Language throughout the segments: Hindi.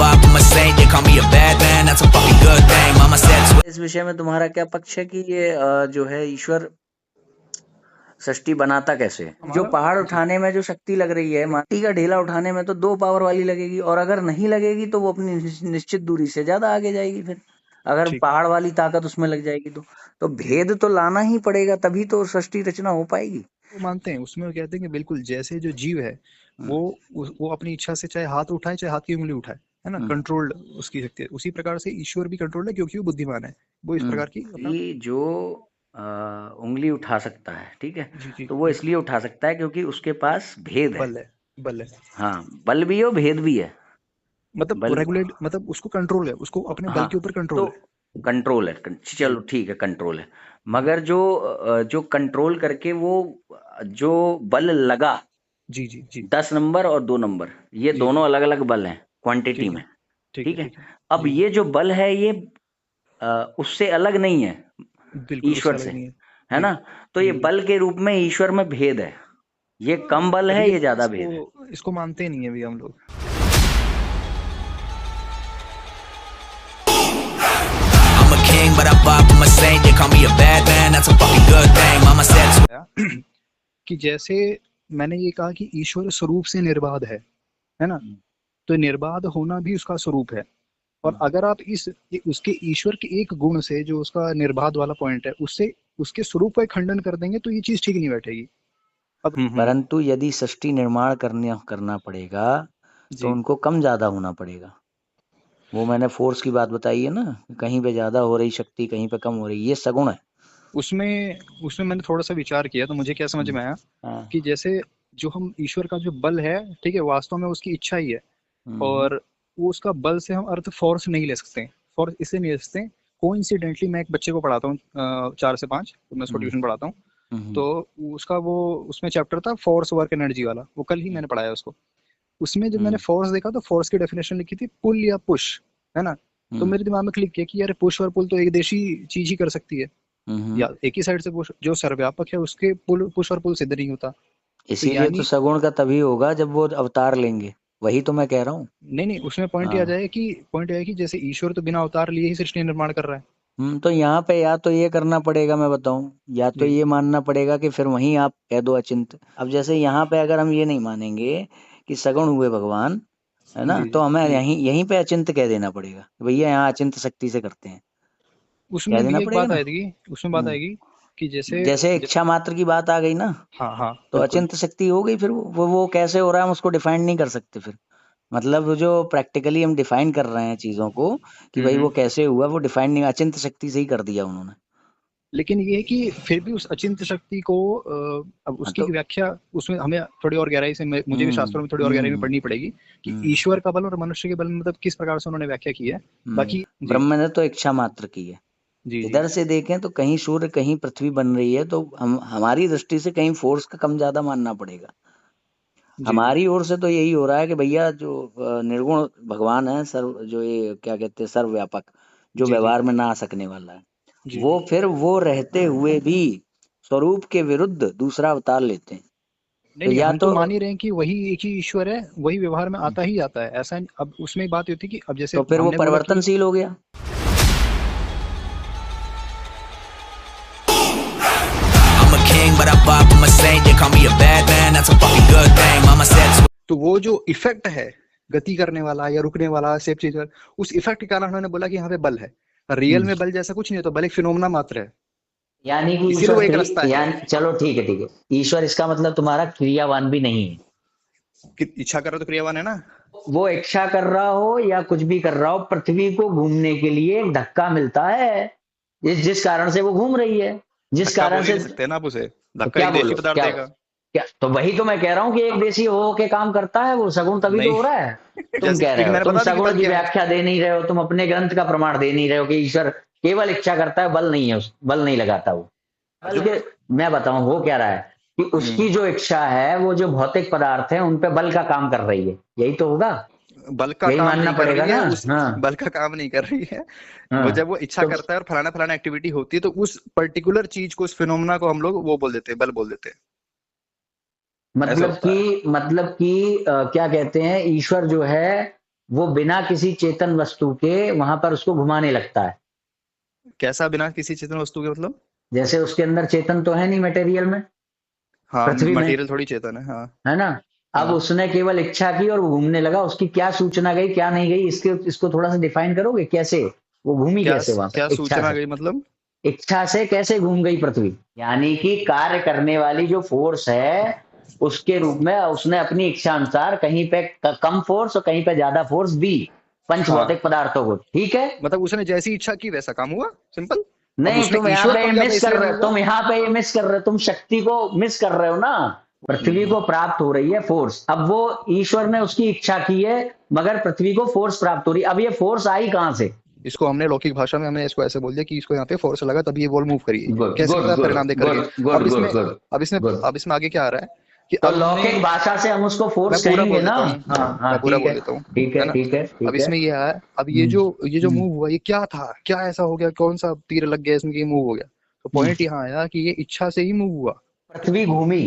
up, I'm a saint. They call me a bad man, that's a fucking good thing. Mama said इस विषय में तुम्हारा क्या पक्ष है कि ये जो है ईश्वर सृष्टि बनाता कैसे है? जो पहाड़ उठाने में जो शक्ति लग रही है, माटी का ढेला उठाने में तो 2 पावर वाली लगेगी, और अगर नहीं लगेगी तो वो अपनी निश्चित दूरी से ज्यादा आगे जाएगी। फिर अगर ठीक। पहाड़ वाली ताकत उसमें लग जाएगी तो भेद तो लाना ही पड़ेगा, तभी तो सृष्टि रचना हो पाएगी। वो मानते हैं, उसमें वो कहते हैं कि बिल्कुल जैसे जो जीव है वो अपनी इच्छा से चाहे हाथ उठाए चाहे हाथ की उंगली उठाए, है ना, कंट्रोल्ड उसकी शक्ति है। उसी प्रकार से ईश्वर भी कंट्रोल्ड है, क्योंकि वो बुद्धिमान है। वो इस प्रकार की कि जो उंगली उठा सकता है, ठीक है, जी तो वो इसलिए उठा सकता है क्योंकि उसके पास भेद है। बल है। हाँ, बल भी है, भेद भी है। मतलब बल रेगुलेट, मतलब उसको कंट्रोल है, उसको अपने बल हाँ, के ऊपर कंट्रोल है। तो कंट्रोल है, चलो ठीक है, कंट्रोल है। मगर जो कंट्रोल करके वो जो बल लगा, जी 10 नंबर और 2 नंबर, ये जी, दोनों अलग अलग बल हैं क्वांटिटी ठीक है, में, ठीक ठीक है। है। अब ये जो बल है ये उससे अलग नहीं है, बिल्कुल उससे ईश्वर अलग से, नहीं है। है ना। तो ये बल के रूप में ईश्वर में भेद है, ये कम बल है, ये ज्यादा भेद है। इसको मानते नहीं है अभी हम लोग। I'm a king, but I pop, I'm a saint. They call me a bad man, that's a fucking good thing. Mama said कि जैसे मैंने ये कहा कि ईश्वर स्वरूप से निर्बाध है ना, तो निर्बाध होना भी उसका स्वरूप है। और अगर आप उसके ईश्वर के एक गुण से, जो उसका निर्बाध वाला पॉइंट है, उससे उसके स्वरूप का खंडन कर देंगे तो ये चीज ठीक नहीं बैठेगी। अब परंतु यदि सृष्टि निर्माण करना पड़ेगा तो उनको कम ज्यादा होना पड़ेगा। वो मैंने फोर्स की बात बताई है ना, कहीं पे ज्यादा हो रही शक्ति, कहीं पे कम हो रही, ये सगुण है। उसमें मैंने थोड़ा सा विचार किया तो मुझे क्या समझ में आया कि जैसे जो हम ईश्वर का जो बल है, ठीक है, वास्तव में उसकी इच्छा ही है। और वो उसका बल से हम अर्थ फोर्स नहीं ले सकते। फोर्स इससे नहीं ले सकते। कोइंसिडेंटली मैं एक बच्चे को पढ़ाता हूँ 4 से 5, तो मैं उसको ट्यूशन पढ़ाता हूँ। तो उसका वो उसमें चैप्टर था फोर्स वर्क एनर्जी वाला, वो कल ही मैंने पढ़ाया उसको। उसमें जब मैंने फोर्स देखा तो फोर्स की डेफिनेशन लिखी थी पुल या पुश, है ना। तो मेरे दिमाग में क्लिक किया कि यार पुश और पुल तो एक देशी चीज ही कर सकती है, या एक ही साइड से पुश, जो सर्वव्यापक है उसके पुश और पुल सिद्ध नहीं होता। इसीलिए तो सगुण का तभी होगा जब वो अवतार लेंगे, वही तो मैं कह रहा हूँ। नहीं, उसमें पॉइंट आ जाए कि जैसे ईश्वर तो बिना अवतार लिए ही सृष्टि निर्माण कर रहा है। तो यहाँ पे या तो ये करना पड़ेगा, मैं बताऊं, या तो ये मानना पड़ेगा कि फिर वहीं आप कह दो अचिंत। अब जैसे यहाँ पे अगर हम ये नहीं मानेंगे कि सगुण हुए भगवान, है ना, तो हमें यहीं पे अचिंत कह देना पड़ेगा, भैया यहाँ अचिंत शक्ति से करते हैं, कह उसमें देना भी एक पड़ेगा बात ना। आएगी, उसमें बात आएगी कि जैसे इच्छा मात्र की बात आ गई ना, हाँ तो अचिंत शक्ति हो गई। फिर वो कैसे हो रहा है हम उसको डिफाइन नहीं कर सकते। फिर मतलब जो प्रैक्टिकली हम डिफाइन कर रहे हैं चीजों को कि भाई वो कैसे हुआ, वो डिफाइन नहीं, अचिंत शक्ति से ही कर दिया उन्होंने। लेकिन ये है कि फिर भी उस अचिंत शक्ति को अब उसकी व्याख्या उसमें हमें थोड़ी और गहराई से, मुझे भी शास्त्रों में थोड़ी और गहराई में पढ़नी पड़ेगी कि ईश्वर का बल और मनुष्य के बल में मतलब किस प्रकार से उन्होंने व्याख्या की है। बाकी ब्रह्म ने तो इच्छा मात्र की है। इधर से देखें तो कहीं सूर्य कहीं पृथ्वी बन रही है, तो हमारी दृष्टि से कहीं फोर्स का कम ज्यादा मानना पड़ेगा। हमारी ओर से तो यही हो रहा है कि भैया जो निर्गुण भगवान है, सर्व, जो ये क्या कहते हैं, सर्वव्यापक, जो व्यवहार में ना आ सकने वाला है, वो फिर वो रहते हुए भी स्वरूप के विरुद्ध दूसरा अवतार लेते हैं। नहीं, या हम तो मान ही रहे हैं कि वही एक ही ईश्वर है, वही व्यवहार में आता ही आता है, ऐसा। अब उसमें बात होती है कि अब जैसे तो फिर वो परिवर्तनशील हो गया। but I pop, I'm a saint. They call me a bad man, that's a fucking good thing. Mama said तो वो जो इफेक्ट है गति करने वाला या रुकने वाला, सेफ चीज, उस इफेक्ट के कारण उन्होंने बोला कि यहाँ पे बल है। रियल में बल जैसा कुछ नहीं है, तो बल एक फिनोमेना मात्र है, यानी कि इसीलिए वो एक रास्ता है। चलो ठीक है, ईश्वर इसका मतलब तुम्हारा क्रियावान भी नहीं है। कि इच्छा कर रहा तो क्रियावान है ना। वो इच्छा कर रहा हो या कुछ भी कर रहा हो, पृथ्वी को घूमने के लिए एक धक्का मिलता है, जिस कारण से वो घूम रही है, जिस कारण से सकते हैं ना आप उसे तो क्या बोलो, क्या तो वही तो मैं कह रहा हूँ कि एक देशी हो के काम करता है वो सगुण, तभी तो हो रहा है। तुम कह रहे हो, तुम सगुण की व्याख्या दे नहीं रहे हो, तुम अपने ग्रंथ का प्रमाण दे नहीं रहे हो कि ईश्वर केवल इच्छा करता है, बल नहीं है, बल नहीं लगाता वो। बल्कि मैं बताऊं वो कह रहा है कि उसकी जो इच्छा है, वो जो भौतिक पदार्थ है उन पे बल का काम कर रही है, यही तो होगा। बल का यही काम मानना नहीं कर पड़ेगा रही है, ना। बल का काम नहीं कर रही है। वो जब वो इच्छा करता है और फलाना फलाना एक्टिविटी होती है, तो उस पर्टिकुलर चीज को, उस फिनोमेना को हम लोग वो बोल देते हैं, बल बोल देते हैं। मतलब कि क्या कहते हैं, ईश्वर जो है वो बिना किसी चेतन वस्तु के वहां पर उसको घुमाने लगता है। कैसा बिना किसी चेतन वस्तु के मतलब? जैसे उसके अंदर चेतन तो है नहीं मटेरियल में, हाँ, पृथ्वी में, मटेरियल थोड़ी चेतन है। हाँ है ना। अब हाँ। उसने केवल इच्छा की और वो घूमने लगा, उसकी क्या सूचना गई क्या नहीं गई, इसको थोड़ा सा डिफाइन करोगे, कैसे वो घूमी, क्या कैसे वहां क्या पर इच्छा सूचना से, गई मतलब? इच्छा से कैसे घूम गई पृथ्वी, यानी कि कार्य करने वाली जो फोर्स है उसके रूप में उसने अपनी इच्छा अनुसार कहीं पे कम फोर्स और कहीं पे ज्यादा फोर्स दी पंच हाँ, भौतिक पदार्थों को, ठीक है। मतलब उसने जैसी इच्छा की वैसा काम हुआ, सिंपल। अब नहीं, उसने तुम यहाँ ईश्वर पे बन गया था मिस कर इसलिए रहे नहीं हो, हुआ। तुम यहाँ पे मिस कर रहे हो, तुम शक्ति को मिस कर रहे हो ना। पृथ्वी हम्म, को प्राप्त हो रही है फोर्स, अब वो ईश्वर ने उसकी इच्छा की है मगर पृथ्वी को फोर्स प्राप्त हो रही है, अब ये फोर्स आई कहाँ से। इसको हमने लौकिक भाषा में हमने इसको ऐसे बोल दिया कि इसको यहाँ पे फोर्स लगा तभी ये बॉल मूव करी। गुड कैसे गुड पता है? गुड परिणाम देख गुड करके। गुड अब गुड इसमें गुड अब इसमें गुड। अब इसमें आगे क्या आ रहा है कि तो अब हमने, लौकिक भाषा से हम उसको मैं फोर्स पूरा कहेंगे बोल ना। देता हूँ, हाँ हाँ, मैं पूरा ठीक बोल है देता हूँ, ठीक है है ना। ठीक है अब ठीक है। इसमें ये है, अब हम्म, ये जो हम्म, मूव हुआ ये क्या था, क्या ऐसा हो गया, कौन सा तीर लग गया इसमें कि ये मूव हो गया। तो हम्म। पॉइंट यहाँ आया कि ये इच्छा से ही मूव हुआ। पृथ्वी घूमी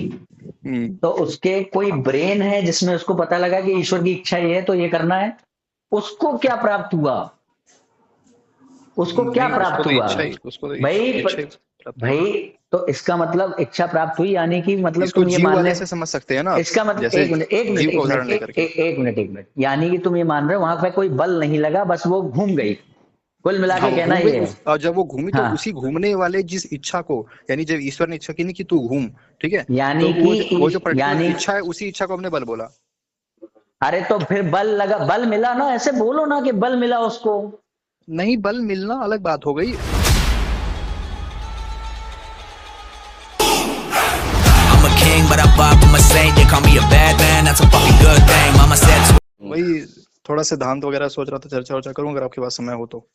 हम्म। तो उसके कोई ब्रेन है जिसमें उसको पता लगा कि ईश्वर की इच्छा ये है तो ये करना है, उसको क्या प्राप्त हुआ, उसको क्या नहीं, प्राप्त हुआ उसको तो भाई इच्छा ही प्राप्त हुई। भाई। तो इसका मतलब इच्छा प्राप्त हुई, यानी कि मतलब इसको तुम ये जीव मान वाले रहे, से समझ सकते हैं ना आप, इसका मतलब जैसे एक मिनट एक मिनट जीव का एक मिनट उदाहरण एक लेकर के। एक एक मिनट एक मिनट, यानी कि तुम ये मान रहे हो वहां पे कोई बल नहीं लगा, बस वो घूम गई, कुल मिला हाँ, के वो कहना घूम गई ये है। और जब वो घूमी तो हाँ, उसी घूमने वाले जिस इच्छा को, यानी जब ईश्वर ने इच्छा की नहीं कि तू घूम, ठीक है, तो यानी वो जो कि पर्टिकुलर यानी, इच्छा है उसी इच्छा को हमने बल बोला। अरे तो फिर बल लगा, बल मिला ना, ऐसे बोलो ना कि बल मिला उसको। नहीं, बल मिलना अलग बात हो गई। I'm a king, but I vibe with my saint. They call me a bad man, that's a fucking good thing. Mama said वही थोड़ा सिद्धांत वगैरह सोच रहा था, चर्चा वर्चा करूं अगर आपके पास समय हो तो।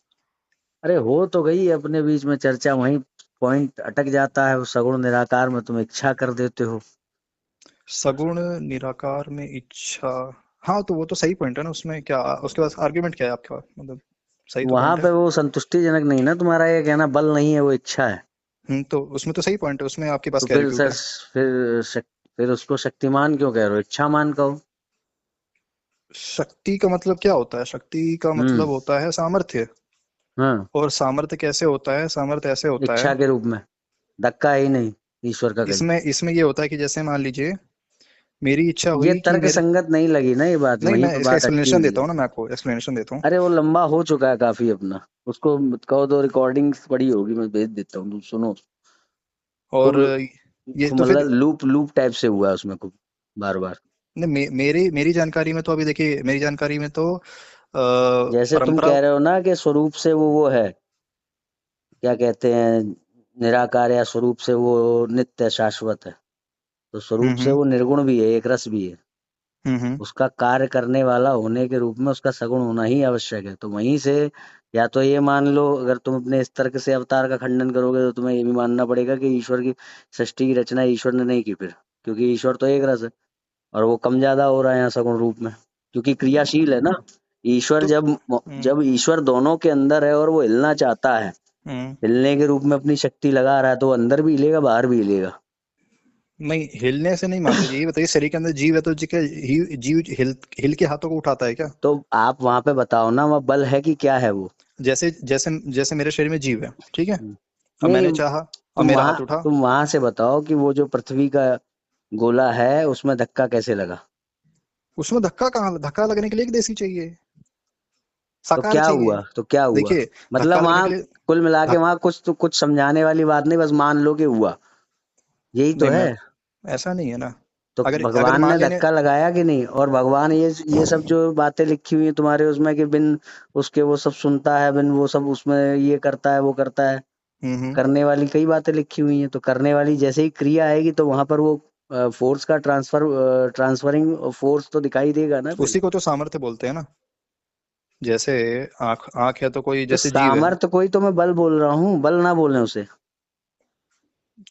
अरे हो तो गई अपने बीच में चर्चा, वहीं पॉइंट अटक जाता है, वो सगुण निराकार में तुम इच्छा कर देते हो। सगुण निराकार में इच्छा, हाँ तो वो तो सही पॉइंट है ना, उसमें क्या, उसके पास आर्ग्यूमेंट क्या है आपके पास, मतलब सही तो वहां पॉइंट है। पे वो संतुष्टिजनक नहीं ना, तुम्हारा ये कहना बल नहीं है वो इच्छा है। तो उसमें तो सही पॉइंट है, उसमें आपके पास तो क्या फिर रिफ्यूट सर, है? फिर उसको शक्तिमान क्यों कह रहे हो, इच्छामान कहो। शक्ति का मतलब क्या होता है? शक्ति का मतलब हम्म, होता है सामर्थ्य। हाँ, और सामर्थ्य कैसे होता है? सामर्थ्य ऐसे होता है, इच्छा के रूप में, धक्का है ही नहीं ईश्वर का कहीं। इसमें ये होता है कि जैसे मान लीजिए मेरी इच्छा ये हुई कि तर्क मेरे, संगत नहीं लगी ना ये बात, नहीं वहीं मैं पे इसका बात अटकी एक्सप्लेनेशन हुई देता है। हूँ ना, मैं आपको एक्सप्लेनेशन देता हूँ। अरे वो लंबा हो चुका है काफी अपना, उसको कहो तो रिकॉर्डिंग्स पड़ी होगी, मैं भेज देता हूँ, तुम सुनो। और खूब ये खूब तो फिर, मतलब लूप लूप टाइप से हुआ है उसमें, खूब बार बार। नहीं मेरी जानकारी में तो अभी देखिए, मेरी जानकारी में तो जैसे तुम परंपरा। कह रहे हो ना कि स्वरूप से वो है, क्या कहते हैं, निराकार या स्वरूप से वो नित्य शाश्वत है, तो स्वरूप से हम्म वो निर्गुण भी है, एक रस भी है। हम्म। उसका कार्य करने वाला होने के रूप में उसका सगुण होना ही आवश्यक है, तो वहीं से या तो ये मान लो, अगर तुम अपने इस तर्क से अवतार का खंडन करोगे तो तुम्हें ये भी मानना पड़ेगा कि ईश्वर की सृष्टि की रचना ईश्वर ने नहीं की, फिर क्योंकि ईश्वर तो एक रस है और वो कम ज्यादा हो रहा है यहाँ सगुण रूप में, क्योंकि क्रियाशील है ना। ईश्वर तो जब ईश्वर दोनों के अंदर है और वो हिलना चाहता है, हम्म, हिलने के रूप में अपनी शक्ति लगा रहा है, तो वो अंदर भी हिलेगा बाहर भी हिलेगा। नहीं हिलने से नहीं मानते जी, ये बताइए शरीर के अंदर जीव है तो जी क्या जीव हिल के हाथों को उठाता है क्या? तो आप वहां पे बताओ ना, वह बल है कि क्या है वो। जैसे जैसे जैसे मेरे शरीर में जीव है, ठीक है, हम्म। अब नहीं, मैंने चाहा और मेरा हाथ उठा। तुम वहां से बताओ कि वो जो पृथ्वी का गोला है उसमें धक्का कैसे लगा। उसमें धक्का कहाँ, धक्का लगने के लिए एक देसी चाहिए, तो साकार क्या चाहिए। हुआ, तो क्या हुआ, देखिए, धक्का मतलब लगने वहां के लिए, कुल मिला के धक, वहां कुछ तो कुछ समझाने वाली बात नहीं, बस मान लो कि हुआ, यही तो नहीं है। मैं, ऐसा नहीं है ना। तो अगर अगर भगवान मान ने लेने, धक्का लगाया कि नहीं, और भगवान ये सब जो बातें लिखी हुई है तुम्हारे उसमें कि बिन उसके वो सब सुनता है, बिन वो सब उसमें ये करता है वो करता है, हम्म, करने वाली कई बातें लिखी हुई हैं, तो करने वाली जैसे ही क्रिया आएगी तो वहां पर वो फोर्स का ट्रांसफरिंग फोर्स तो दिखाई देगा ना फिर। उसी को तो सामर्थ्य बोलते हैं ना। जैसे आंख आंख है तो कोई तो जैसे जीव है, सामर्थ्य कोई तो मैं बल बोल रहा हूँ, बल ना बोलने उसे।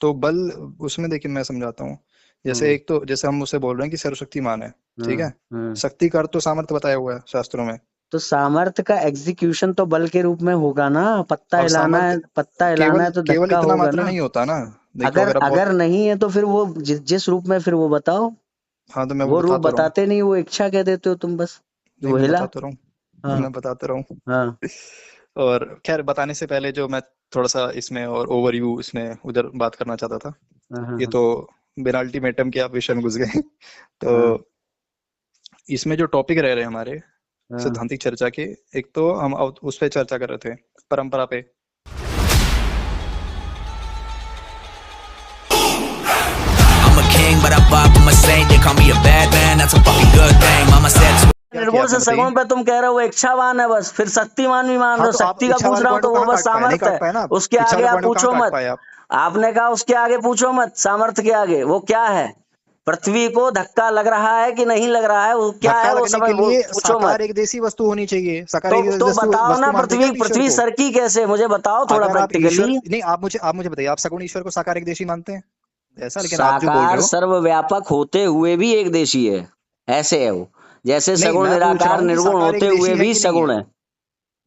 तो बल, उसमें देखिए मैं समझाता हूँ। जैसे हम्म, एक तो जैसे हम उसे बोल रहे हैं कि सर्वशक्तिमान है, ठीक हम्म, है, शक्ति का अर्थ तो सामर्थ्य बताया हुआ है शास्त्रों में। तो सामर्थ्य का एग्जीक्यूशन तो बल के रूप में होगा ना, पत्ता अब हिलाना है, सामर्थ्य पत्ता हिलाना केवल है तो केवल धक्का इतना होगा मात्र ना। नहीं होता ना। देखो अगर अगर आप बहुत, अगर नहीं है तो फिर वो जिस रूप में, फिर वो बताओ, हाँ तो मैं वो वो बता रूप तो रहा हूँ। बताते नहीं, वो इच्छा कह देते हो तुम बस। वो हिला। हाँ। मैं बताता रहा हूँ। हाँ। और खैर बताने से पहले जो मैं थोड़ा सा इसमें और ओवरव्यू इसमें उधर बात करना चाहता था। हाँ। ये तो बिना अल्टीमेटम के आप विषय में घुस गए। तो हाँ। इसमें जो टॉपिक रह रहे हैं हमारे हाँ। सिद्धांतिक चर्चा के, एक तो हम उस पे चर्चा कर रहे थे, परंपरा पे। I'm a king, but I vibe with my saint. They call me a bad man, that's a fucking good thing. Mama said निर्गुण से सगुण पे तुम कह रहे हो वो इच्छावान है, बस फिर शक्तिमान भी मान रहे हो। शक्ति का पूछ रहा हूँ तो वो बस सामर्थ्य है, उसके आगे आप पूछो मत। आपने कहा उसके आगे पूछो मत, सामर्थ्य के आगे वो क्या है। पृथ्वी को धक्का लग रहा है कि नहीं लग रहा है, वो क्या है वो समझ, वो पूछो मत। एक देशी वस्तु होनी चाहिए। तो बताओ ना, पृथ्वी सरकी कैसे, मुझे बताओ थोड़ा प्रैक्टिकली। नहीं, आप मुझे बताइए, आप सगुण ईश्वर को साकार एक देशी मानते हैं ऐसा? लेकिन साकार सर्वव्यापक होते हुए भी एक देशी है, ऐसे है वो। जैसे सगुण निराकार निर्गुण होते हुए भी सगुण है।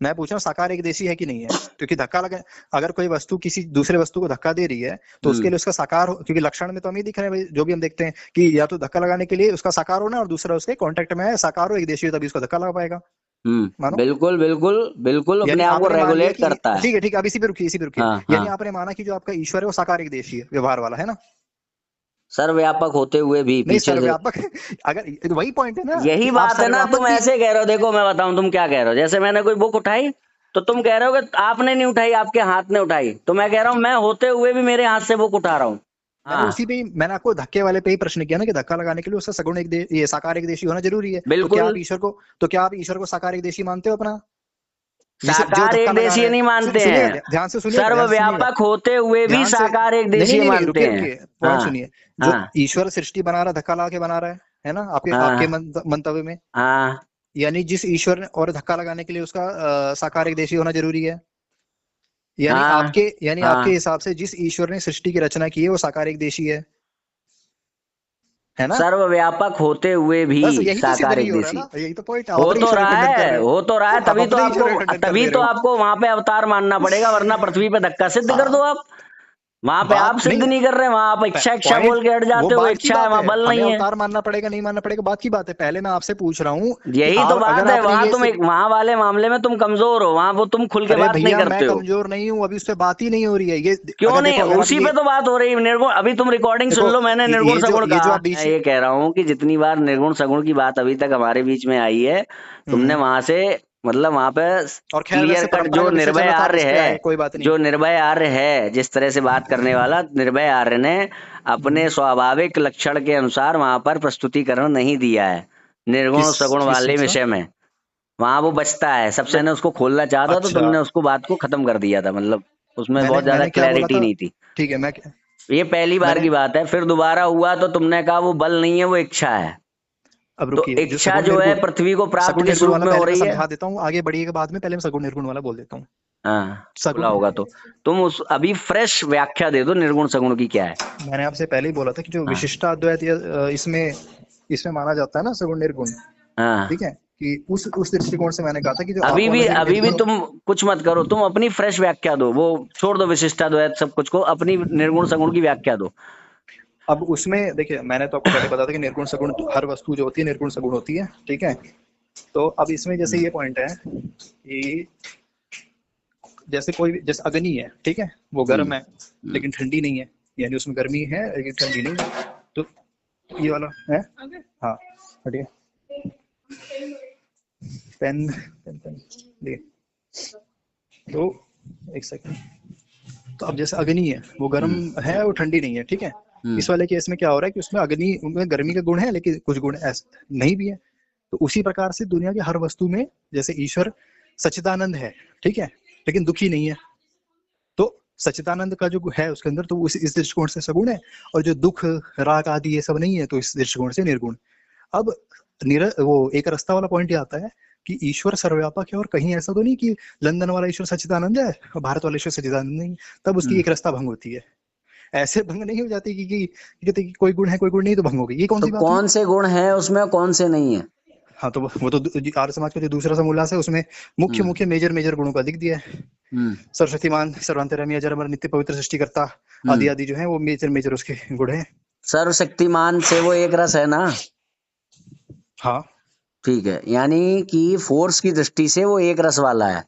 मैं पूछ रहा हूँ साकार एक देशी है कि नहीं है? क्योंकि धक्का लगे, अगर कोई वस्तु किसी दूसरे वस्तु को धक्का दे रही है तो उसके लिए उसका साकार, क्योंकि लक्षण में तो हम ही दिख रहे हैं जो भी हम देखते हैं कि या तो धक्का लगाने के लिए उसका साकार होना और दूसरा उसके कांटेक्ट में है, साकार हो एक देशी, तभी उसका धक्का लगा पाएगा। बिल्कुल बिल्कुल बिल्कुल अपने आप को रेगुलेट करता है। ठीक है, अब इसी पे रुकिए। यानी आपने माना कि जो आपका ईश्वर है वो साकार एक देशी है, व्यवहार वाला है ना, सर्वव्यापक होते हुए भी। नहीं सर्वव्यापक, अगर वही पॉइंट है ना, यही बात है ना। तुम ऐसे कह रहे हो, देखो मैं बताऊं तुम क्या कह रहे हो। जैसे मैंने कोई बुक उठाई तो तुम कह रहे हो कि आपने नहीं उठाई, आपके हाथ ने उठाई, तो मैं कह रहा हूँ मैं होते हुए भी मेरे हाथ से बुक उठा रहा हूँ। मैंने उसी पे, मैंने आपको धक्के वाले पे ही प्रश्न किया ना कि धक्का लगाने के लिए उसका सगुण ये साकार एक देशी होना जरूरी है। बिल्कुल। तो क्या आप ईश्वर को साकार एक देशी मानते हो अपना? साकार एक देशी नहीं मानते हैं, ध्यान से सुनिए, सर्वव्यापक होते हुए भी साकार एक देशी मानते हैं। सुनिए, जो ईश्वर सृष्टि बना रहा है धक्का लगा के बना रहा है ना, आपके मंतव्य में। यानी जिस ईश्वर ने, और धक्का लगाने के लिए उसका साकार एक देशी होना जरूरी है। यानी आपके हिसाब से जिस ईश्वर ने सृष्टि की रचना की है वो साकार एक देशी है ना? सर्वव्यापक होते हुए भी साकार एक देशी। यही तो पॉइंट हो तो रहा है, तभी तो आपको वहां पे अवतार मानना पड़ेगा, वरना पृथ्वी पे धक्का सिद्ध कर दो आप। वहां पे आप सिद्ध नहीं कर रहे, वहां आप इच्छा बोल के हट जाते हो। इच्छा है, वहां बल नहीं है। अवतार मानना पड़ेगा नहीं मानना पड़ेगा बात की बात है। पहले मैं आपसे पूछ रहा हूँ, यही तो बात है। वहां तुम वहां वाले मामले में तुम कमजोर हो, वहां वो तुम खुल के बात नहीं करते हो। कमजोर नहीं हूँ, अभी उस पर बात ही नहीं हो रही है। ये क्यों नहीं? उसी पे तो बात हो रही है। निर्गुण, अभी तुम रिकॉर्डिंग सुन लो, मैंने निर्गुण सगुण कहा। मैं ये कह रहा हूँ कि जितनी बार निर्गुण सगुण की बात अभी तक हमारे बीच में आई है, तुमने वहां से मतलब वहां पे क्लियर कट जो निर्भय आर्य है, जो निर्भय आर्य है, जिस तरह से बात करने वाला निर्भय आर्य ने अपने स्वाभाविक लक्षण के अनुसार वहां पर प्रस्तुतिकरण नहीं दिया है निर्गुण सगुण वाले विषय में। वहां वो बचता है, सबसे ने उसको खोलना चाहता तो तुमने उसको बात को खत्म कर दिया था। मतलब उसमें बहुत ज्यादा क्लैरिटी नहीं थी। ठीक है, ये पहली बार की बात है। फिर दोबारा हुआ तो तुमने कहा वो बल नहीं है, वो इच्छा है। अब तो इच्छा जो है पृथ्वी को प्राप्त किस रूप में हो रही है, समझा देता हूँ। आगे बढ़िए के बाद में पहले मैं सगुण निर्गुण वाला बोल देता हूँ। सगुण होगा तो तुम उस अभी फ्रेश व्याख्या दे दो निर्गुण सगुण की क्या है। मैंने आपसे पहले ही बोला था कि जो विशिष्टाद्वैत इसमें माना जाता है ना सगुण निर्गुण, ठीक है, कि उस दृष्टिकोण से मैंने कहा था कि जो अभी भी तुम कुछ मत करो, तुम अपनी फ्रेश व्याख्या दो, वो छोड़ दो विशिष्टाद्वैत सब कुछ को, अपनी निर्गुण सगुण की व्याख्या दो। अब उसमें देखिए, मैंने तो आपको पहले बताया था कि निर्गुण सगुण हर वस्तु जो होती है निर्गुण सगुण होती है, ठीक है। तो अब इसमें जैसे ये पॉइंट है कि जैसे अग्नि है, ठीक है, वो गर्म है लेकिन ठंडी नहीं है, यानी उसमें गर्मी है लेकिन ठंडी नहीं है। तो ये वाला है, हाँ हटिए, पेन देखिए, तो एक सेकंड। तो अब जैसे अग्नि है वो गर्म है और ठंडी नहीं है, ठीक है। इस वाले केस में क्या हो रहा है कि उसमें अग्नि में गर्मी का गुण है लेकिन कुछ गुण ऐसे नहीं भी है। तो उसी प्रकार से दुनिया की हर वस्तु में जैसे ईश्वर सच्चिदानंद है, ठीक है, लेकिन दुखी नहीं है, तो सच्चिदानंद का जो है उसके अंदर तो इस दृष्टिकोण से सगुण है, और जो दुख राग आदि ये सब नहीं है तो इस दृष्टिकोण से निर्गुण। अब वो एक रास्ता वाला पॉइंट ये आता है कि ईश्वर सर्वव्यापक है और कहीं ऐसा तो नहीं कि लंदन वाला ईश्वर सच्चिदानंद है और भारत वाला ईश्वर सच्चिदानंद नहीं, तब उसकी एक रास्ता भंग होती है। ऐसे भंग नहीं हो जाती कि कोई गुण है कोई गुण नहीं तो भंग होगी। ये कौन सी बात है? कौन से गुण है उसमें, कौन से नहीं है? हाँ, तो वो तो आर्य समाज का जो दूसरा समूला है उसमें मुख्य मेजर गुणों का दिख दिया है। सरस्वतीमान, सर्वांतर्यामी, अजर अमर, नित्य पवित्र, सृष्टिकर्ता आदि आदि जो है वो मेजर उसके गुण है। सर्वशक्तिमान से वो एक रस है ना? हाँ, ठीक है, यानी कि फोर्स की दृष्टि से वो एक रस वाला है।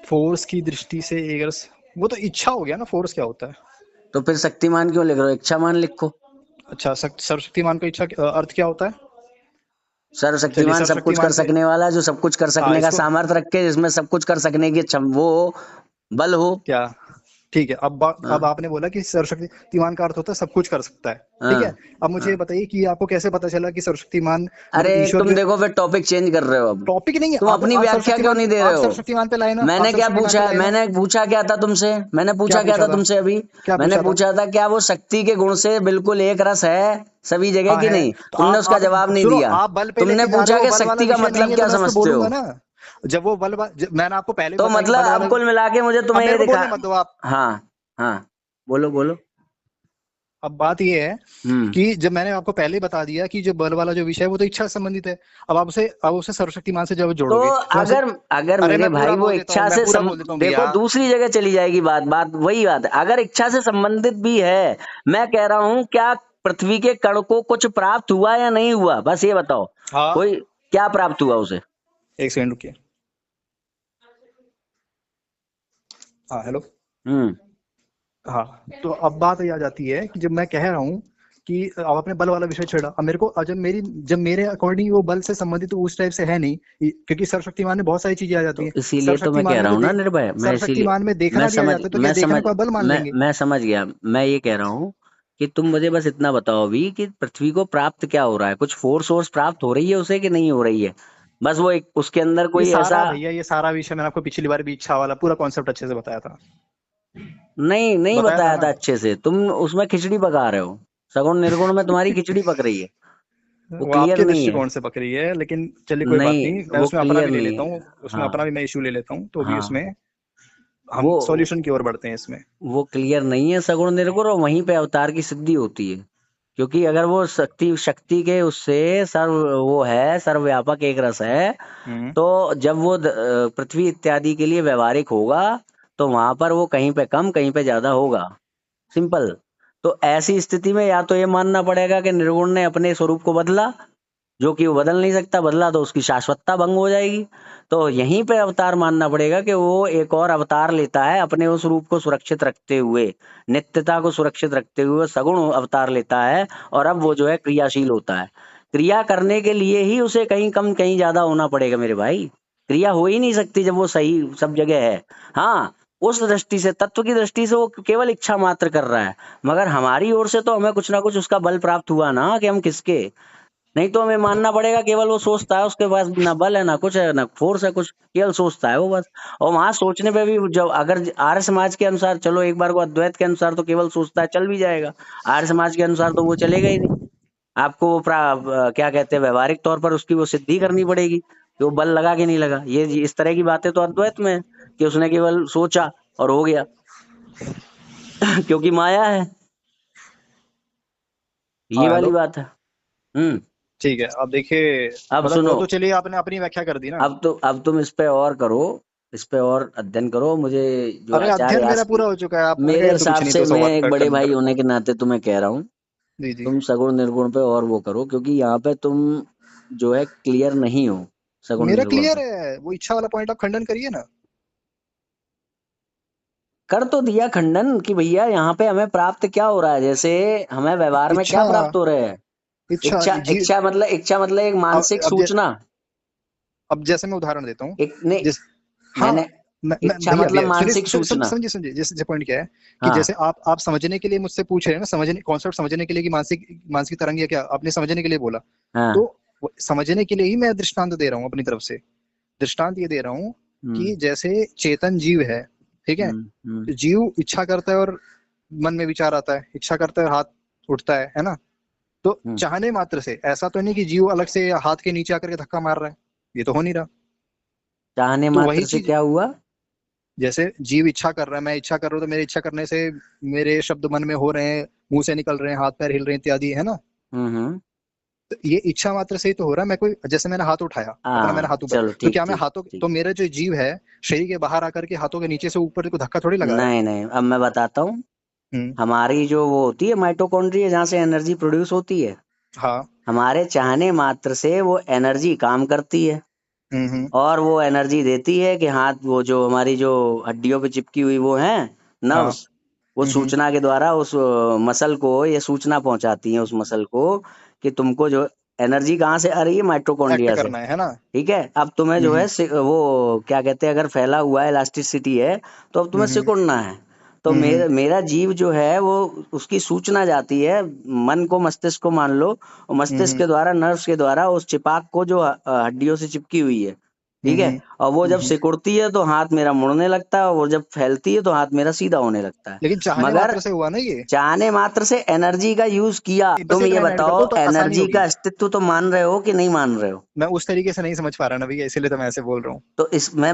फोर्स की दृष्टि से एक रस, वो तो इच्छा हो गया ना, फोर्स क्या होता है? तो फिर शक्तिमान क्यों लिख रहे हो? इच्छामान लिखो। अच्छा, सर्वशक्तिमान का इच्छा अर्थ क्या होता है? चलिए सर्वशक्तिमान, सब कुछ कर सर्वशक्तिमान पे, सकने वाला, जो सब कुछ कर हाँ सकने का इसको सामर्थ्य रखे, जिसमें सब कुछ कर सकने की वो बल हो। क्या, ठीक है, अब हाँ आपने बोला कि सर्वशक्तिमान का अर्थ होता है सब कुछ कर सकता है, ठीक है। हाँ अब मुझे ये हाँ। बताइए कि आपको कैसे पता चला कि सर्वशक्तिमान अरे मतलब ईश्वर तुम जो, देखो, फिर टॉपिक चेंज कर रहे हो अब। टॉपिक नहीं है, तुम अब अपनी आप व्याख्या क्यों सर्वशक्तिमान, नहीं दे रहे आप हो? सर्वशक्तिमान पे लाए ना, आप मैंने क्या सर्वशक्तिमान पे पूछा? लाए ना। मैंने पूछा क्या था तुमसे? मैंने क्या पूछा क्या पूछा था था? तुमसे अभी? क्या मैंने पूछा था? पूछा था क्या वो शक्ति के गुण से बिल्कुल एक रस है सभी जगह हाँ की है, नहीं? तो तुमने उसका आप जवाब नहीं सुनो, दिया। आप बल पे तुमने लेके जा रहे पूछा हो, कि बल वाला शक्ति का विषय नहीं मतलब है तो क्या मैं उसको समझते हो? बोलूंगा ना। जब वो मैंने आपको पहले भी तो बताया कि मतलब बल अब वाला, कुल मिला के मुझे अब तुम्हें मेरे ये को दिखा। बोलने मत दो आप। हाँ हाँ, बोलो बोलो। अब बात ये है हम्म। कि जब मैंने आपको पहले ही बता दिया कि जो बल वाला जो विषय है वो तो इच्छा से संबंधित है, अब उसे सर्वशक्तिमान से जब तो जोड़ोगे तो उसे, अगर अगर अरे मेरे मैं पूरा भाई वो बोल देता हूँ, इच्छा मैं से पूरा बोल देता हूँ देखो भैया। दूसरी जगह चली जाएगी बात। बात वही बात है, अगर इच्छा से संबंधित भी है। मैं कह रहा हूँ क्या पृथ्वी के कण को कुछ प्राप्त हुआ या नहीं हुआ, बस ये बताओ। हाँ, कोई क्या प्राप्त हुआ उसे? एक सेकंड रुकिए। हाँ हेलो। हम्म। हाँ, तो अब बात ये आ जाती है कि जब मैं कह रहा हूँ कि अब आपने बल वाला विषय छेड़ा, अब मेरे को जब मेरे अकॉर्डिंग वो बल से संबंधित तो उस टाइप से है नहीं, क्योंकि सर्वशक्तिमान में बहुत सारी चीजें आ जाती तो हैं। इसीलिए तो मैं सर्वशक्तिमान कह में रहा तो हूँ ना निर्भय, मैं इसीलिए सर्वशक्तिमान में देखना भी आ जाता है, तो क्या देखने को बल मान लेंगे? मैं समझ गया। मैं ये कह रहा हूँ कि तुम मुझे बस इतना बताओ अभी कि पृथ्वी को प्राप्त क्या हो रहा है? कुछ फोर्स प्राप्त हो रही है उसे कि नहीं हो रही है? बस वो एक उसके अंदर ये कोई सारा ऐसा। भैया, ये सारा विषय मैंने आपको पिछली बार भी इच्छा वाला पूरा कॉन्सेप्ट अच्छे से बताया था। नहीं नहीं बताया था बताया ना। था अच्छे से, तुम उसमें खिचड़ी पका रहे हो। सगुण निर्गुण में तुम्हारी खिचड़ी पक रही है, वो वो क्लियर आपके नहीं है। दृष्टिकोण से पक रही है, लेकिन चलिए कोई बात नहीं, नहीं, मैं वो उसमें अपना क्लियर भी ले नहीं लेता है। हूँ, उसमें अपना हाँ भी मैं इशू ले लेता हूँ, तो अभी हाँ, उसमें हम वो सॉल्यूशन की ओर बढ़ते हैं इसमें। वो क्लियर नहीं है सगुण निर्गुण, और वहीं पे अवतार की सिद्धि होती है। क्योंकि अगर वो शक्ति शक्ति के उससे सर्व वो है, सर्वव्यापक एक रस है। हम्म। तो जब वो पृथ्वी इत्यादि के लिए व्यवहारिक होगा, तो वहां पर वो कहीं पे कम कहीं पे ज्यादा होगा। सिंपल। तो ऐसी स्थिति में या तो ये मानना पड़ेगा कि निर्गुण ने अपने स्वरूप को बदला, जो कि वो बदल नहीं सकता, बदला तो उसकी शाश्वतता भंग हो जाएगी। तो यहीं पे अवतार मानना पड़ेगा कि वो एक और अवतार लेता है, अपने उस रूप को सुरक्षित रखते हुए, नित्यता को सुरक्षित रखते हुए सगुण अवतार लेता है। और अब वो जो है क्रियाशील होता है। क्रिया करने के लिए ही उसे कहीं कम कहीं ज्यादा होना पड़ेगा मेरे भाई। क्रिया हो ही नहीं सकती जब वो सही सब जगह है। हाँ, उस दृष्टि से, तत्व की दृष्टि से वो केवल इच्छा मात्र कर रहा है। मगर हमारी ओर से तो हमें कुछ ना कुछ उसका बल प्राप्त हुआ ना, कि हम किसके। नहीं तो हमें मानना पड़ेगा केवल वो सोचता है, उसके पास ना बल है ना कुछ है ना फोर्स है, कुछ केवल सोचता है वो बस। और वहां सोचने पे भी जब अगर आर्य समाज के अनुसार चलो, एक बार को अद्वैत के अनुसार तो केवल सोचता है चल भी जाएगा। आर्य समाज के अनुसार तो वो चलेगा ही नहीं। आपको वो क्या कहते हैं, व्यवहारिक तौर पर उसकी वो सिद्धि करनी पड़ेगी कि वो बल लगा कि नहीं लगा। ये इस तरह की बातें तो अद्वैत में है कि उसने केवल सोचा और हो गया। क्योंकि माया है, ये हाँ वाली हेलो। बात है। हम्म। ठीक है, अब देखिए, अब मतलब सुनो, वो तो चलिए आपने अपनी व्याख्या कर दी ना। अब तुम इस पे और करो, इस पे और अध्ययन करो। मुझे जो अरे आचार्य अध्ययन मेरा आस पूरा हो चुका है, आपने मेरे कहा तो कुछ हिसाब नहीं, से तो मैं संवाद एक बड़े खत्म भाई करो। होने के नाते तुम्हें कह रहा हूँ, जी जी। तुम सगुण निर्गुण पे और वो करो, क्योंकि यहाँ पे तुम जो है क्लियर नहीं हो सगुण मेरा निर्गुण क्लियर पे। है, वो इच्छा वाला पॉइंट आप खंडन करिए ना। कर तो दिया खंडन कि भैया यहाँ पे हमें प्राप्त क्या हो रहा है, जैसे हमें व्यवहार में क्या इच्छा, प्राप्त हो रहे हैं। इच्छा जी। इच्छा मतलब एक अब मानसिक अब, सूचना। अब जैसे मैं उदाहरण देता हूँ, एक ने जिस, हाँ, मैंने मैं इच्छा भैया मतलब भैया सुनिए, मानसिक सूचना। समझिए समझिए, जैसे पॉइंट क्या है कि हाँ जैसे आप समझने के लिए मुझसे पूछ रहे हैं ना, समझने कॉन्सेप्ट समझने के लिए कि मानसिक मानसिक तरंग या क्या आपने समझने के लिए बोला, तो हाँ। समझने के लिए ही मैं दृष्टांत दे रहा हूँ अपनी तरफ से। दृष्टांत ये दे रहा हूँ कि हम्म जैसे चेतन जीव है, ठीक है, हम्म। तो जीव इच्छा करता है और मन में विचार आता है, इच्छा करता है और हाथ उठता है ना। तो हम्म। चाहने मात्र से, ऐसा तो नहीं कि जीव अलग से हाथ के नीचे आकर के धक्का मार रहा है, ये तो हो नहीं रहा। चाहने तो वही मात्र से चीज, क्या हुआ? जैसे जीव इच्छा कर रहा है, मैं इच्छा कर रहा हूँ, तो मेरे इच्छा करने से मेरे शब्द मन में हो रहे हैं, मुंह से निकल रहे हैं, हाथ पैर हिल रहे हैं इत्यादि, है ना। हम्म। तो ये इच्छा मात्र से ही तो हो रहा है। मैं कोई, जैसे मैंने हाथ उठाया, अपना मैंने हाँ हाथ ऊपर, चलो, तो ठीक क्या मैं ठीक हाथों, ठीक। तो मेरा जो जीव है शरीर के बाहर आकर के हाथों के नीचे से ऊपर को धक्का थोड़ी लगा रहा है। नहीं नहीं, अब मैं बताता हूँ। हम्म। हमारी जो वो होती है माइटोकॉन्ड्रिया, जहाँ से एनर्जी प्रोड्यूस होती है, हाँ। हमारे चाहने मात्र से वो एनर्जी काम करती है और वो एनर्जी देती है कि हाथ, वो जो हमारी जो हड्डियों पे चिपकी हुई वो है नर्व्स, वो सूचना के द्वारा उस मसल को ये सूचना पहुंचाती है उस मसल को कि तुमको जो एनर्जी कहाँ से आ रही है, माइटोकॉन्ड्रिया से, करना है ना। ठीक है। अब तुम्हें जो है वो क्या कहते हैं, अगर फैला हुआ है, इलास्टिसिटी है, तो अब तुम्हें सिकुड़ना है। तो मेरा जीव जो है वो उसकी सूचना जाती है मन को, मस्तिष्क को मान लो, और मस्तिष्क के द्वारा, नर्व्स के द्वारा उस चिपाक को जो हड्डियों से चिपकी हुई है, ठीक है, और वो जब सिकुड़ती है तो हाथ मेरा मुड़ने लगता है, और वो जब फैलती है तो हाथ मेरा सीधा होने लगता है। लेकिन चाहने मात्र से हुआ ना ये, चाहने मात्र से एनर्जी का यूज किया। तुम ये बताओ, तो एनर्जी का अस्तित्व तो मान रहे हो कि नहीं मान रहे हो? मैं उस तरीके से नहीं समझ पा रहा ना भैया, इसीलिए तो मैं ऐसे बोल रहा हूँ। तो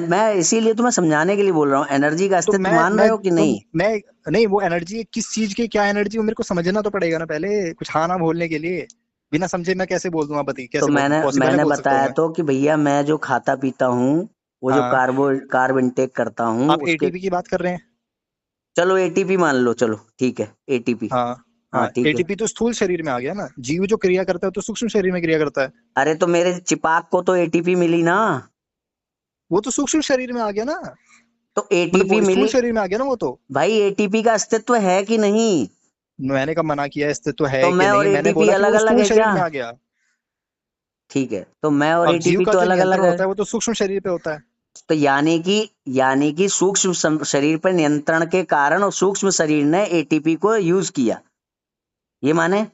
मैं इसीलिए तुम्हें समझाने के लिए बोल रहा हूँ, एनर्जी का अस्तित्व मान रहे हो कि नहीं? मैं नहीं, वो एनर्जी किस चीज की, क्या एनर्जी, वो मेरे को समझना तो पड़ेगा ना पहले, कुछ हाँ ना बोलने के लिए। बिना समझे मैं कैसे बोल दूं, आप बताइए कैसे? तो मैंने बताया तो कि भैया मैं जो खाता पीता हूँ, वो जो कार्ब इंटेक करता हूँ, आप एटीपी की बात कर रहे हैं। चलो एटीपी मान लो, चलो ठीक है, एटीपी। हाँ, एटीपी तो स्थूल शरीर में आ गया ना। जीव जो क्रिया करता है तो सूक्ष्म शरीर में क्रिया करता है। अरे तो मेरे चिपाक को तो एटीपी मिली ना, वो तो सूक्ष्म शरीर में आ गया ना। तो एटीपी मिली, स्थूल शरीर में आ गया ना वो तो। भाई एटीपी का अस्तित्व है कि नहीं? मैंने कब मना किया अस्तित्व है तो कि मैं नहीं? और मैंने बोला अलग अलग है क्या? में आ गया। ठीक है, तो मैं और एटीपी तो अलग अलग होता है, वो तो सूक्ष्म शरीर पे होता है। तो यानी कि सूक्ष्म शरीर पर नियंत्रण के कारण और सूक्ष्म शरीर ने एटीपी को यूज किया, ये माने?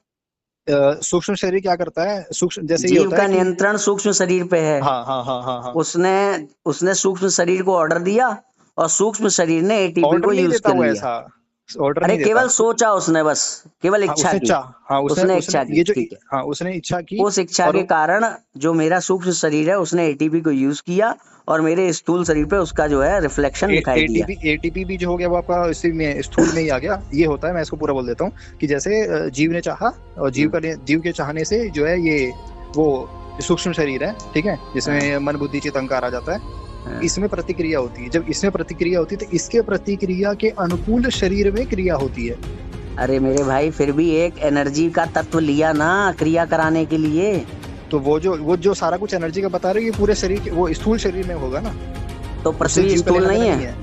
सूक्ष्म शरीर क्या करता है? सूक्ष्म जैसे जीव का नियंत्रण सूक्ष्म शरीर पे है। हाँ। उसने सूक्ष्म शरीर को ऑर्डर दिया और सूक्ष्म शरीर ने एटीपी को यूज कर लिया। अरे केवल सोचा उसने, बस केवल इच्छा की। उसने इच्छा की, ठीक है। हाँ, उसने इच्छा की। उस इच्छा के कारण जो मेरा सूक्ष्म शरीर है उसने एटीपी को यूज किया और मेरे स्थूल शरीर पे उसका जो है रिफ्लेक्शन दिखाई दिया। एटीपी भी जो हो गया वो आपका इसी में स्थूल में ही आ गया। ये होता है, मैं इसको पूरा बोल देता हूँ कि जैसे जीव ने चाहा और जीव के चाहने से जो है ये वो सूक्ष्म शरीर है, ठीक है, जिसमें मन बुद्धि चित्त अहंकार आ जाता है, इसमें प्रतिक्रिया होती है। जब इसमें प्रतिक्रिया होती है तो इसके प्रतिक्रिया के अनुकूल शरीर में क्रिया होती है। अरे मेरे भाई, फिर भी एक एनर्जी का तत्व लिया ना क्रिया कराने के लिए। तो वो जो सारा कुछ एनर्जी का बता रहे हो, ये पूरे शरीर के, वो स्थूल शरीर में होगा ना। तो पृथ्वी स्थूल नहीं है?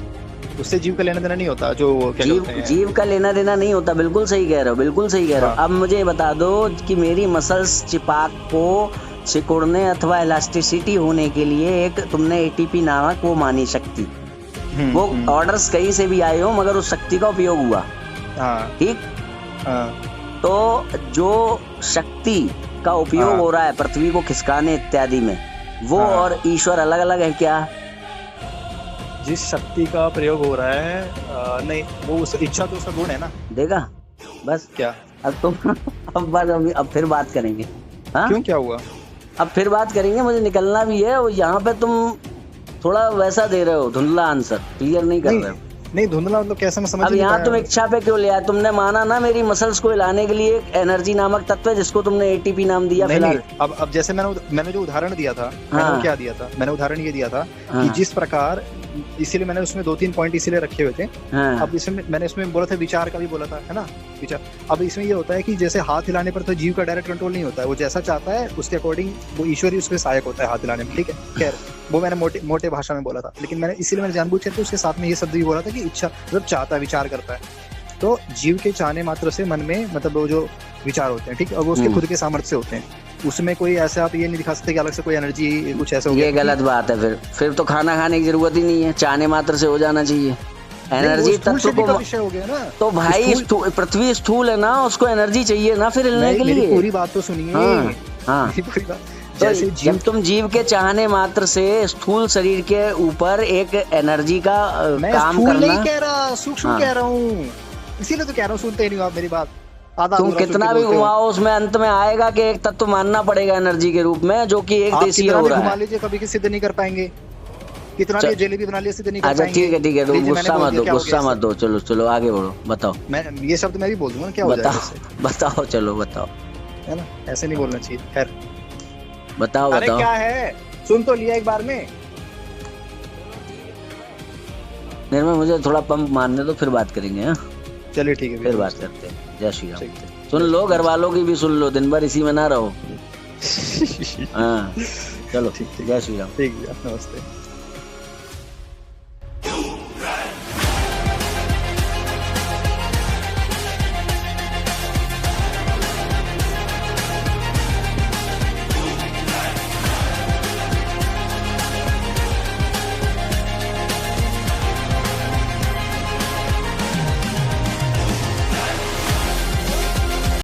उससे जीव का लेना देना नहीं होता। जो जीव का लेना देना नहीं होता। बिल्कुल सही कह रहे हो, बिल्कुल सही कह रहे हो। अब मुझे बता दो कि मेरी मसल्स चिपाक को सिकुड़ने अथवा इलास्टिसिटी होने के लिए एक तुमने एटीपी नामक वो मानी शक्ति, वो ऑर्डर्स कहीं से भी आए हो मगर उस शक्ति का उपयोग हुआ, ठीक। तो जो शक्ति का उपयोग हो रहा है पृथ्वी को खिसकाने इत्यादि में, वो और ईश्वर अलग अलग है क्या? जिस शक्ति का प्रयोग हो रहा है नहीं, वो उस इच्छा तो उसका गुण है ना। देखा, बस क्या अब तुम अब फिर बात करेंगे। हाँ, क्यों, क्या हुआ? अब फिर बात करेंगे, मुझे निकलना भी है। और यहाँ पे तुम थोड़ा वैसा दे रहे हो, धुंधला आंसर, क्लियर नहीं कर रहे हो। नहीं धुंधला मतलब कैसे, मैं समझ अब यहाँ तुम इच्छा पे क्यों लिया? तुमने माना ना मेरी मसल्स को हिलाने के लिए एक एनर्जी नामक तत्व है जिसको तुमने एटीपी नाम दिया। नहीं, अब जैसे मैंने जो उदाहरण दिया था, मैंने क्या दिया था? मैंने उदाहरण ये दिया था कि जिस प्रकार, इसीलिए मैंने उसमें 2-3 पॉइंट इसीलिए रखे हुए थे। अब इसमें मैंने इसमें बोला था, विचार का भी बोला था, है ना, विचार। अब इसमें ये होता है कि जैसे हाथ हिलाने पर तो जीव का डायरेक्ट कंट्रोल नहीं होता है, वो जैसा चाहता है उसके अकॉर्डिंग वो ईश्वरी उसके सहायक होता है हाथ हिलाने में, ठीक है। खैर, वो मैंने मोटे भाषा में बोला था, लेकिन मैंने इसीलिए मैंने जानबूझ करके उसके साथ में ये शब्द भी बोला था कि इच्छा मतलब चाहता है, विचार करता है। तो जीव के चाहने मात्र से मन में मतलब वो जो विचार होते हैं, ठीक है, और वो उसके खुद के सामर्थ्य से होते हैं। उसमें कोई ऐसे आप ये नहीं दिखा सकते कि अलग से कोई एनर्जी कुछ ऐसा हो गया। ये गलत बात है। फिर तो खाना खाने की जरूरत ही नहीं है, चाहने मात्र से हो जाना चाहिए। एनर्जी तत्व को विषय हो गया ना। तो भाई पृथ्वी स्थूल है ना, उसको एनर्जी चाहिए ना फिर हिलने के लिए। पूरी बात तो सुनिए। हाँ। तो जब तुम जीव के चाहने मात्र से स्थूल शरीर के ऊपर एक एनर्जी का काम करना, नहीं कह रहा, सूक्ष्म कह रहा हूँ, इसीलिए तो कह रहा हूँ, सुनते नहीं हो आप मेरी बात। तुम कितना भी घुमाओ उसमें अंत में आएगा कि एक तत्व मानना पड़ेगा एनर्जी के रूप में, जो कि एक देशी हो रहा है। घुमा लीजिए, कभी सिद्ध नहीं कर पाएंगे। कितना भी जेलेबी बना लिया, सिद्ध नहीं कर पाएंगे। अच्छा ठीक है, तो गुस्सा मत दो, चलो आगे बढ़ो, बताओ। मैं ये शब्द मैं भी बोल दूंगा, क्या हो जाएगा? बताओ, चलो बताओ, है ना, ऐसे नहीं बोलना चाहिए। खैर बताओ। अरे क्या है, सुन तो लिया एक बार में। निर्मल, मुझे थोड़ा पंप मारने दो, फिर बात करेंगे। चलिए ठीक है, फिर बात करते हैं। जय श्री राम। सुन लो, घर वालों की भी सुन लो, दिन भर इसी में ना रहो। हाँ चलो, ठीक जय श्री राम। ठीक भैया, नमस्ते।